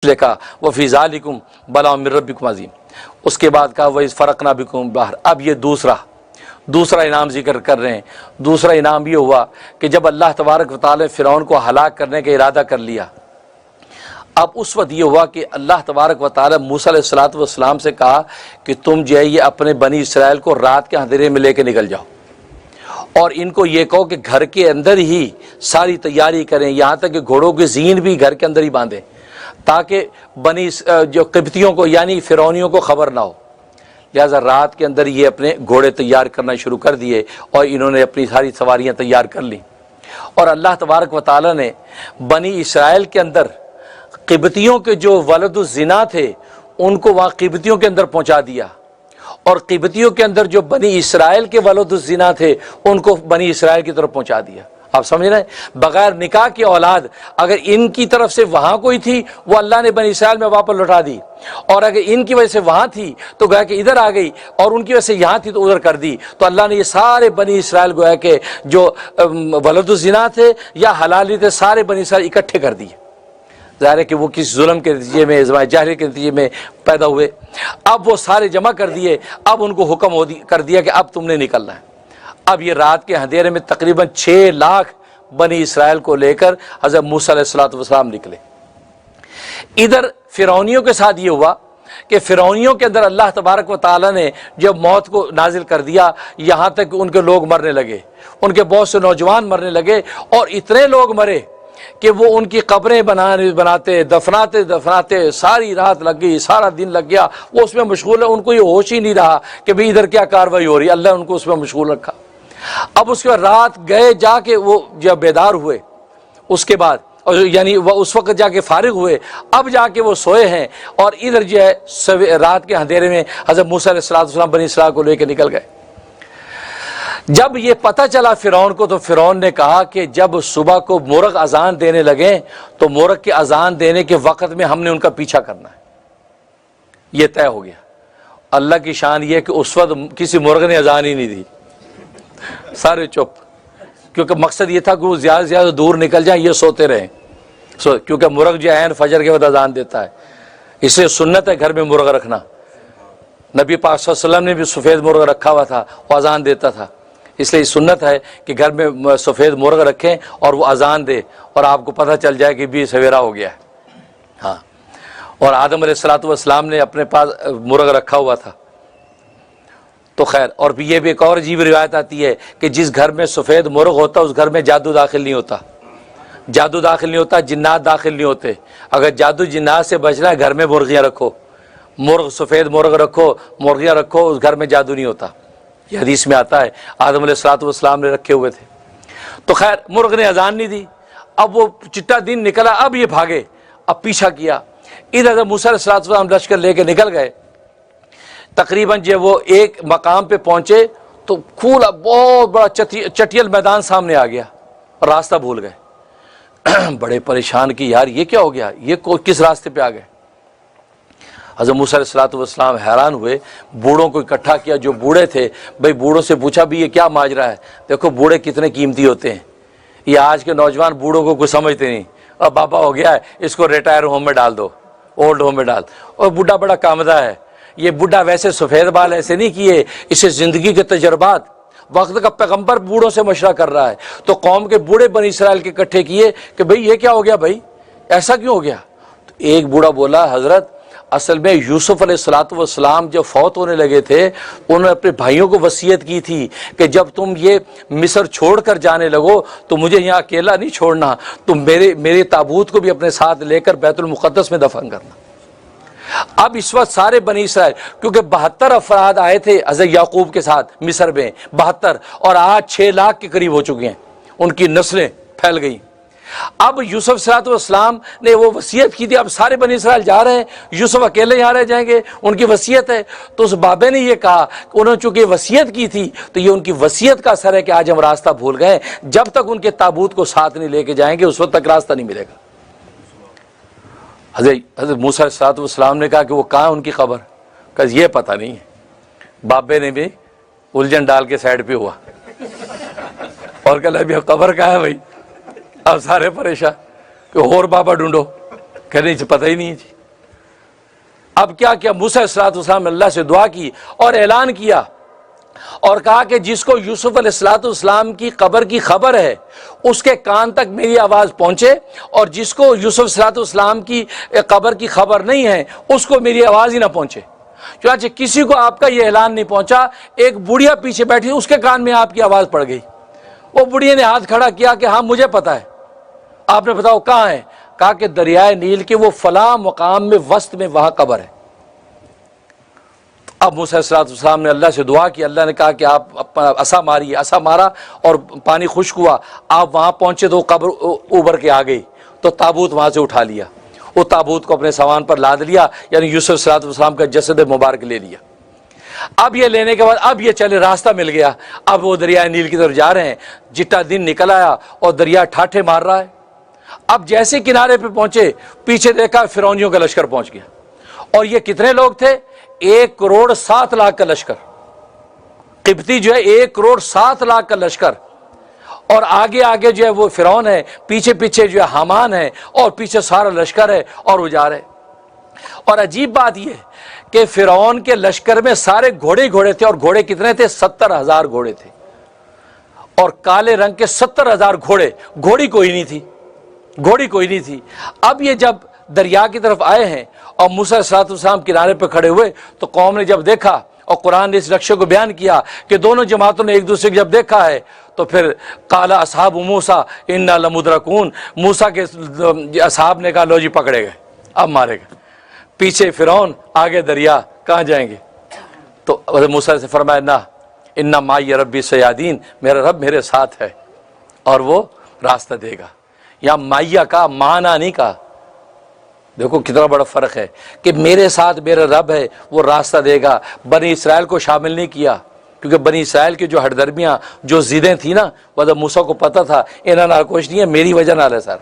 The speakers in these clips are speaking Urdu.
لکھا وفی ذالکم بلاء من ربکم عظیم. اس کے بعد کہا وَإِذْ فَرَقْنَا بِكُمُ الْبَحْرَ. اب یہ دوسرا انعام ذکر کر رہے ہیں. دوسرا انعام یہ ہوا کہ جب اللہ تبارک و تعالی فرعون کو ہلاک کرنے کا ارادہ کر لیا، اب اس وقت یہ ہوا کہ اللہ تبارک و تعالی موسیٰ علیہ السلام سے کہا کہ تم جو ہے یہ اپنے بنی اسرائیل کو رات کے اندھیرے میں لے کے نکل جاؤ اور ان کو یہ کہو کہ گھر کے اندر ہی ساری تیاری کریں، یہاں تک کہ گھوڑوں کی زین بھی گھر کے اندر ہی باندھیں تاکہ جو قبطیوں کو یعنی فرعونیوں کو خبر نہ ہو. لہٰذا رات کے اندر یہ اپنے گھوڑے تیار کرنا شروع کر دیے اور انہوں نے اپنی ساری سواریاں تیار کر لیں. اور اللہ تبارک و تعالی نے بنی اسرائیل کے اندر قبطیوں کے جو ولد الزنا تھے ان کو وہاں قبطیوں کے اندر پہنچا دیا، اور قبطیوں کے اندر جو بنی اسرائیل کے ولد الزنا تھے ان کو بنی اسرائیل کی طرف پہنچا دیا. آپ سمجھ رہے ہیں؟ بغیر نکاح کی اولاد اگر ان کی طرف سے وہاں کوئی تھی وہ اللہ نے بنی اسرائیل میں واپس لوٹا دی، اور اگر ان کی وجہ سے وہاں تھی تو گویا کہ ادھر آ گئی، اور ان کی وجہ سے یہاں تھی تو ادھر کر دی. تو اللہ نے یہ سارے بنی اسرائیل گویا کہ جو ولد الزنا تھے یا حلالی تھے سارے بنی اسرائیل اکٹھے کر دیے. ظاہر ہے کہ وہ کسی ظلم کے نتیجے میں جاہلیت کے نتیجے میں پیدا ہوئے. اب وہ سارے جمع کر دیے. اب ان کو حکم کر دیا کہ اب تم نے نکلنا ہے. اب یہ رات کے اندھیرے میں تقریباً 6 لاکھ بنی اسرائیل کو لے کر حضرت موسیٰ علیہ السلام نکلے. ادھر فرعونیوں کے ساتھ یہ ہوا کہ فرعونیوں کے اندر اللہ تبارک و تعالیٰ نے جب موت کو نازل کر دیا، یہاں تک کہ ان کے لوگ مرنے لگے، ان کے بہت سے نوجوان مرنے لگے، اور اتنے لوگ مرے کہ وہ ان کی قبریں بناتے دفناتے ساری رات لگ گئی، سارا دن لگ گیا. وہ اس میں مشغول ہے، ان کو یہ ہوش ہی نہیں رہا کہ بھئی ادھر کیا کاروائی ہو رہی ہے. اللہ نے ان کو اس میں مشغول رکھا. اب اس کے بعد رات گئے جا کے وہ جب بیدار ہوئے اس کے بعد یعنی وہ اس وقت جا کے فارغ ہوئے، اب جا کے وہ سوئے ہیں، اور ادھر جو ہے رات کے اندھیرے میں حضرت موسیٰ علیہ السلام بنی اسرائیل کو لے کے نکل گئے. جب یہ پتہ چلا فرعون کو تو فرعون نے کہا کہ جب صبح کو مرغ اذان دینے لگے تو مرغ کے اذان دینے کے وقت میں ہم نے ان کا پیچھا کرنا ہے. یہ طے ہو گیا. اللہ کی شان یہ کہ اس وقت کسی مرغ نے اذان ہی نہیں دی، سارے چپ، کیونکہ مقصد یہ تھا کہ وہ زیادہ سے زیادہ دور نکل جائیں، یہ سوتے رہیں. کیونکہ مرغ جو عین فجر کے وقت اذان دیتا ہے، اس لیے سنت ہے گھر میں مرغ رکھنا. نبی پاک صلی اللہ علیہ وسلم نے بھی سفید مرغ رکھا ہوا تھا، وہ اذان دیتا تھا. اس لیے سنت ہے کہ گھر میں سفید مرغ رکھیں اور وہ اذان دے اور آپ کو پتہ چل جائے کہ بھی سویرا ہو گیا ہے. ہاں، اور آدم علیہ السلام نے اپنے پاس مرغ رکھا ہوا تھا. تو خیر، اور یہ بھی ایک اور عجیب روایت آتی ہے کہ جس گھر میں سفید مرغ ہوتا اس گھر میں جادو داخل نہیں ہوتا. جادو داخل نہیں ہوتا، جنات داخل نہیں ہوتے. اگر جادو جنات سے بچنا ہے گھر میں مرغیاں رکھو، سفید مرغ رکھو، مرغیاں رکھو، اس گھر میں جادو نہیں ہوتا. یہ حدیث میں آتا ہے، آدم علیہ السلام نے رکھے ہوئے تھے. تو خیر، مرغ نے اذان نہیں دی. اب وہ چٹا دن نکلا، اب یہ بھاگے، اب پیچھا کیا. ادھر موسیٰ علیہ السلام لشکر لے کے نکل گئے. تقریباً جب وہ ایک مقام پہ پہنچے تو کھلا بہت بڑا چٹیل میدان سامنے آ گیا، راستہ بھول گئے. بڑے پریشان کی یار یہ کیا ہو گیا، یہ کس راستے پہ آ گئے. حضرت موسیٰ علیہ السلام حیران ہوئے، بوڑھوں کو اکٹھا کیا جو بوڑھے تھے. بھئی بوڑھوں سے پوچھا بھی یہ کیا ماجرا ہے. دیکھو بوڑھے کتنے قیمتی ہوتے ہیں. یہ آج کے نوجوان بوڑھوں کو کچھ سمجھتے نہیں. اب بابا ہو گیا ہے، اس کو ریٹائر ہوم میں ڈال دو، اولڈ ہوم میں ڈال. اور بوڑھا بڑا کامدہ ہے. یہ بوڑھا ویسے سفید بال ایسے نہیں کیے، اسے زندگی کے تجربات، وقت کا پیغمبر بوڑھوں سے مشورہ کر رہا ہے. تو قوم کے بوڑھے بنی اسرائیل کے اکٹھے کیے کہ بھئی یہ کیا ہو گیا، بھئی ایسا کیوں ہو گیا. تو ایک بوڑھا بولا، حضرت اصل میں یوسف علیہ السلام جب فوت ہونے لگے تھے انہوں نے اپنے بھائیوں کو وصیت کی تھی کہ جب تم یہ مصر چھوڑ کر جانے لگو تو مجھے یہاں اکیلا نہیں چھوڑنا، تم میرے تابوت کو بھی اپنے ساتھ لے کر بیت المقدس میں دفن کرنا. اب اس وقت سارے بنی اسرائیل، کیونکہ 72 افراد آئے تھے حضرت یعقوب کے ساتھ مصر میں، 72، اور آج 6 لاکھ کے قریب ہو چکے ہیں، ان کی نسلیں پھیل گئیں. اب یوسف صلی اللہ علیہ وسلم نے وہ وصیت کی تھی، اب سارے بنی اسرائیل جا رہے ہیں، یوسف اکیلے یہاں رہ جائیں گے، ان کی وصیت ہے. تو اس بابے نے یہ کہا کہ انہوں نے چونکہ وصیت کی تھی تو یہ ان کی وصیت کا اثر ہے کہ آج ہم راستہ بھول گئے. جب تک ان کے تابوت کو ساتھ نہیں لے کے جائیں گے اس وقت تک راستہ نہیں ملے گا. حضرت موسیٰ علیہ السلام نے کہا کہ وہ کہاں ان کی خبر، کہ یہ پتہ نہیں ہے. بابے نے بھی الجھن ڈال کے سائڈ پہ ہوا اور کہ ابھی خبر کہاں ہے بھائی. اب سارے پریشان کہ اور بابا ڈھونڈو. کہنے سے پتہ ہی نہیں ہے جی۔ اب کیا کیا، موسیٰ علیہ السلام نے اللہ سے دعا کی اور اعلان کیا اور کہا کہ جس کو یوسف علیہ السلام کی قبر کی خبر ہے اس کے کان تک میری آواز پہنچے، اور جس کو یوسف علیہ السلام کی قبر کی خبر نہیں ہے اس کو میری آواز ہی نہ پہنچے۔ چنانچہ کسی کو آپ کا یہ اعلان نہیں پہنچا۔ ایک بڑھیا پیچھے بیٹھی، اس کے کان میں آپ کی آواز پڑ گئی۔ وہ بڑھیا نے ہاتھ کھڑا کیا کہ ہاں مجھے پتا ہے۔ آپ نے بتاؤ کہاں ہے؟ کہا کہ دریائے نیل کے وہ فلاں مقام میں وسط میں وہاں قبر ہے۔ اب موسیٰ علیہ السلام نے اللہ سے دعا کی، اللہ نے کہا کہ آپ اپنا عصا ماری، عصا مارا اور پانی خشک ہوا، آپ وہاں پہنچے تو قبر ابھر کے آ گئی، تو تابوت وہاں سے اٹھا لیا، وہ تابوت کو اپنے سامان پر لاد لیا، یعنی یوسف علیہ السلام کا جسد مبارک لے لیا۔ اب یہ لینے کے بعد اب یہ چلے، راستہ مل گیا، اب وہ دریائے نیل کی طرف جا رہے ہیں۔ جتنا دن نکل آیا اور دریا ٹھاٹھے مار رہا ہے۔ اب جیسے کنارے پہ پہنچے، پیچھے دیکھا فرعونیوں کا لشکر پہنچ گیا، اور یہ کتنے لوگ تھے؟ 1,07,00,000 کا لشکر، قبطی جو ہے 1,07,00,000 کا لشکر، اور آگے آگے جو ہے وہ فرعون ہے، پیچھے پیچھے جو ہے حامان ہے، اور پیچھے سارا لشکر ہے اور وہ جا رہے۔ اور عجیب بات یہ کہ فرعون کے لشکر میں سارے گھوڑے ہی گھوڑے تھے، اور گھوڑے کتنے تھے؟ 70,000 گھوڑے تھے، اور کالے رنگ کے 70,000 گھوڑے، گھوڑی کوئی نہیں تھی، گھوڑی کوئی نہیں تھی۔ اب یہ جب دریا کی طرف آئے ہیں اور موسیٰ علیہ السلام کنارے پہ کھڑے ہوئے تو قوم نے جب دیکھا، اور قرآن نے اس نقشے کو بیان کیا کہ دونوں جماعتوں نے ایک دوسرے کو جب دیکھا ہے تو پھر قال اصحاب موسیٰ انا لمدرکون، موسیٰ کے اصحاب نے کہا لو جی پکڑے گئے، اب مارے گئے۔ پیچھے فرعون، آگے دریا، کہاں جائیں گے؟ تو موسیٰ سے فرمایا نہ، انا معی ربی سیہدین، میرا رب میرے ساتھ ہے اور وہ راستہ دے گا۔ یا مائیا کا معنی نہیں کہا، دیکھو کتنا بڑا فرق ہے کہ میرے ساتھ میرا رب ہے، وہ راستہ دے گا۔ بنی اسرائیل کو شامل نہیں کیا، کیونکہ بنی اسرائیل کی جو ہردرمیاں، جو ضدیں تھیں نا، وہ جب موسیٰ کو پتہ تھا انہاں نہ کچھ نہیں ہے، میری وجہ نہ ہے سر،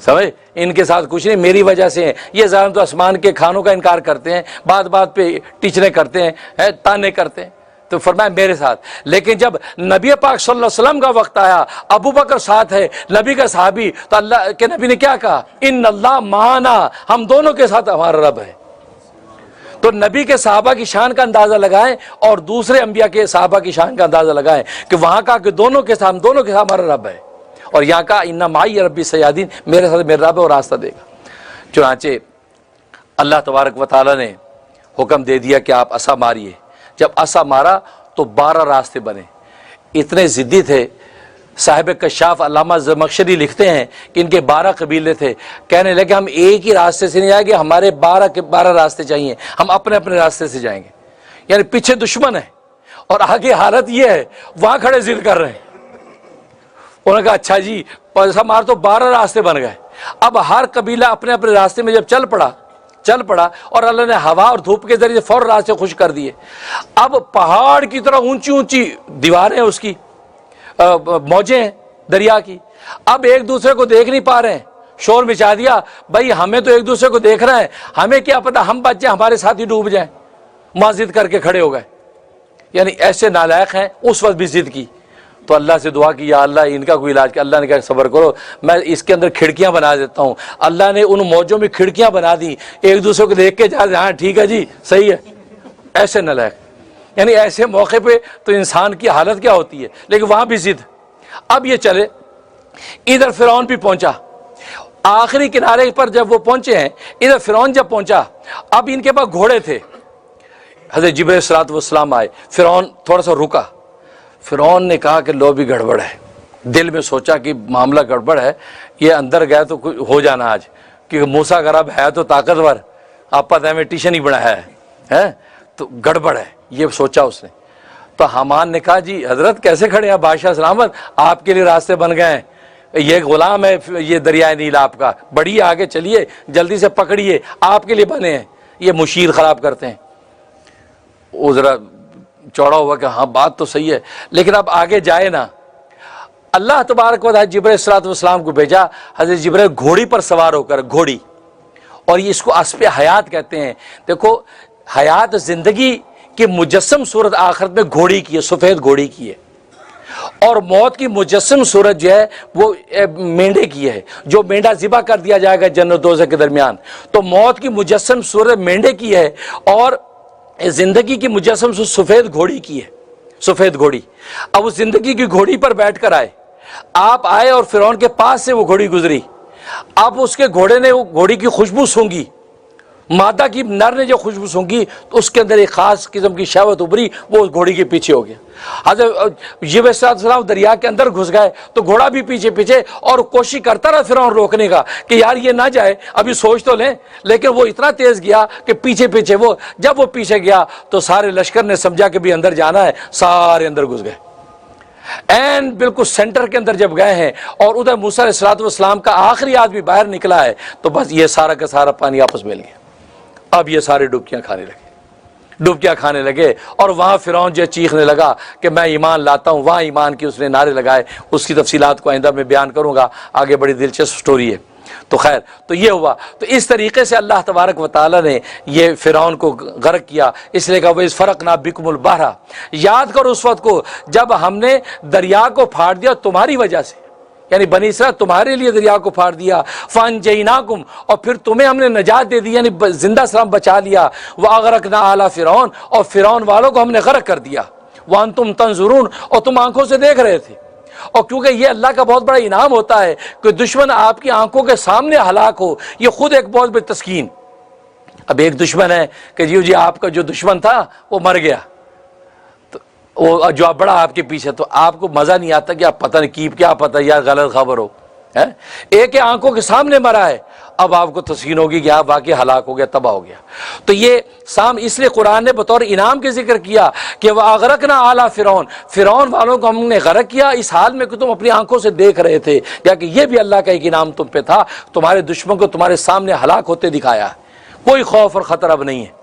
سمجھ، ان کے ساتھ کچھ نہیں، میری وجہ سے ہیں۔ یہ ظالم تو آسمان کے کھانوں کا انکار کرتے ہیں، بات بات پہ ٹیچریں کرتے ہیں، تانے کرتے ہیں، تو فرمایا میرے ساتھ۔ لیکن جب نبی پاک صلی اللہ علیہ وسلم کا وقت آیا، ابو بکر ساتھ ہے، نبی کا صحابی، تو اللہ کے نبی نے کیا کہا؟ ان اللہ معنا، ہم دونوں کے ساتھ ہمارا رب ہے۔ تو نبی کے صحابہ کی شان کا اندازہ لگائیں اور دوسرے انبیاء کے صحابہ کی شان کا اندازہ لگائیں کہ وہاں کہا کہ دونوں کے ساتھ، ہم دونوں کے ساتھ ہمارا رب ہے، اور یہاں کہا ان معی ربی سیہدین، میرے ساتھ میرا رب ہے اور راستہ دے گا۔ چنانچہ اللہ تبارک و تعالیٰ نے حکم دے دیا کہ آپ عصا ماریے۔ جب عصا مارا تو 12 راستے بنے۔ اتنے ضدی تھے، صاحب کشاف علامہ زمخشری لکھتے ہیں کہ ان کے 12 قبیلے تھے، کہنے لگے ہم ایک ہی راستے سے نہیں جائیں گے، ہمارے 12 راستے چاہیے، ہم اپنے اپنے راستے سے جائیں گے۔ یعنی پیچھے دشمن ہے اور آگے حالت یہ ہے، وہاں کھڑے ضد کر رہے ہیں۔ انہوں نے کہا اچھا جی، ہمارے تو 12 راستے بن گئے۔ اب ہر قبیلہ اپنے اپنے راستے میں جب چل پڑا اور اللہ نے ہوا اور دھوپ کے ذریعے فوراً راستے خوش کر دیے۔ اب پہاڑ کی طرح اونچی اونچی دیواریں ہیں، اس کی موجیں ہیں دریا کی، اب ایک دوسرے کو دیکھ نہیں پا رہے ہیں، شور مچا دیا، بھائی ہمیں تو ایک دوسرے کو دیکھ رہے ہیں، ہمیں کیا پتا ہم بچ جائیں، ہمارے ساتھ ہی ڈوب جائیں، ماں ضد کر کے کھڑے ہو گئے۔ یعنی ایسے نالائق ہیں، اس وقت بھی ضد کی۔ تو اللہ سے دعا کی یا اللہ ان کا کوئی علاج کیا۔ اللہ نے کہا صبر کرو، میں اس کے اندر کھڑکیاں بنا دیتا ہوں۔ اللہ نے ان موجوں میں کھڑکیاں بنا دی، ایک دوسرے کو دیکھ کے جا رہے، ہاں ٹھیک ہے جی صحیح ہے۔ ایسے نالائق، یعنی ایسے موقع پہ تو انسان کی حالت کیا ہوتی ہے، لیکن وہاں بھی ضد۔ اب یہ چلے، ادھر فرعون بھی پہنچا، آخری کنارے پر جب وہ پہنچے ہیں، ادھر فرعون جب پہنچا، اب ان کے پاس گھوڑے تھے۔ حضرت جبرائیل علیہ السلام آئے، فرعون تھوڑا سا رکا۔ فرعون نے کہا کہ لو بھی گڑبڑ ہے، دل میں سوچا کہ معاملہ گڑبڑ ہے، یہ اندر گیا تو ہو جانا آج، کیونکہ موسیٰ کا رب ہے تو طاقتور، آپ پتہ ہے میں ٹیشن ہی بنایا ہے، تو گڑبڑ ہے، یہ سوچا اس نے۔ تو حامان نے کہا جی حضرت کیسے کھڑے ہیں بادشاہ سلامت، آپ کے لیے راستے بن گئے ہیں، یہ غلام ہے یہ دریائے نیل آپ کا، بڑھیے آگے چلیے، جلدی سے پکڑیے، آپ کے لیے بنے ہیں، یہ مشیر خراب کرتے ہیں۔ وہ ذرا چوڑا ہوا کہ ہاں بات تو صحیح ہے، لیکن اب آگے جائے نا۔ اللہ تبارک و تعالیٰ جبرائیل علیہ السلام کو بھیجا، حضرت جبرائیل گھوڑی پر سوار ہو کر، گھوڑی، اور یہ اس کو اسب حیات کہتے ہیں۔ دیکھو حیات زندگی کی مجسم صورت آخرت میں گھوڑی کی ہے، سفید گھوڑی کی ہے، اور موت کی مجسم صورت جو ہے وہ مینڈے کی ہے، جو مینڈا ذبح کر دیا جائے گا جنت و دوزخ کے درمیان، تو موت کی مجسم صورت مینڈے کی ہے، اور زندگی کی مجسم سفید گھوڑی کی ہے، سفید گھوڑی۔ اب اس زندگی کی گھوڑی پر بیٹھ کر آپ آئے اور فرعون کے پاس سے وہ گھوڑی گزری، اب اس کے گھوڑے نے وہ گھوڑی کی خوشبو سونگھی، مادہ کی نر نے جو خوشبو سونگھی تو اس کے اندر ایک خاص قسم کی شہوت ابھری، وہ اس گھوڑی کے پیچھے ہو گیا۔ حضرت یوسف علیہ السلام دریا کے اندر گھس گئے تو گھوڑا بھی پیچھے پیچھے، اور کوشش کرتا رہا فرعون روکنے کا کہ یار یہ نہ جائے، ابھی سوچ تو لیں، لیکن وہ اتنا تیز گیا کہ پیچھے پیچھے جب وہ پیچھے گیا تو سارے لشکر نے سمجھا کہ بھی اندر جانا ہے، سارے اندر گھس گئے۔ این بالکل سینٹر کے اندر جب گئے ہیں اور ادھر موسیٰ علیہ السلام کا آخری آدمی باہر نکلا ہے تو بس یہ سارا کا سارا پانی آپس مل گیا۔ اب یہ سارے ڈبکیاں کھانے لگے، اور وہاں فرعون جو چیخنے لگا کہ میں ایمان لاتا ہوں، وہاں ایمان کی اس نے نعرے لگائے۔ اس کی تفصیلات کو آئندہ میں بیان کروں گا، آگے بڑی دلچسپ سٹوری ہے۔ تو خیر، تو یہ ہوا، تو اس طریقے سے اللہ تبارک و تعالیٰ نے یہ فرعون کو غرق کیا، اس لیے کہ وَإِذْ فَرَقْنَا بِكُمُ الْبَحْرَ، یاد کرو اس وقت کو جب ہم نے دریا کو پھاڑ دیا تمہاری وجہ سے، یعنی بنی اسرائیل تمہارے لیے دریا کو پھاڑ دیا، فَأَنْجَيْنَاكُمْ، اور پھر تمہیں ہم نے نجات دے دی، یعنی زندہ سلام بچا لیا، وَأَغْرَقْنَا آلَ فِرْعَوْنَ، اور فرعون والوں کو ہم نے غرق کر دیا، وَأَنْتُمْ تَنْظُرُونَ، اور تم آنکھوں سے دیکھ رہے تھے۔ اور کیونکہ یہ اللہ کا بہت بڑا انعام ہوتا ہے کہ دشمن آپ کی آنکھوں کے سامنے ہلاک ہو، یہ خود ایک بہت بڑی تسکین۔ اب ایک دشمن ہے کہ جی آپ کا جو دشمن تھا وہ مر گیا، وہ جو آپ بڑا آپ کے پیچھے، تو آپ کو مزہ نہیں آتا کہ آپ پتہ نہیں کیا پتہ یار غلط خبر ہو، ایک آنکھوں کے سامنے مرا ہے، اب آپ کو تسکین ہوگی کہ آپ واقعی ہلاک ہو گیا، تباہ ہو گیا۔ تو یہ اس لیے قرآن نے بطور انعام کے ذکر کیا کہ وَأَغْرَقْنَا آلَ فِرْعَوْنَ، فرعون والوں کو ہم نے غرق کیا اس حال میں کہ تم اپنی آنکھوں سے دیکھ رہے تھے، یا کہ یہ بھی اللہ کا ایک انعام تم پہ تھا، تمہارے دشمن کو تمہارے سامنے ہلاک ہوتے دکھایا، کوئی خوف اور خطر اب نہیں ہے۔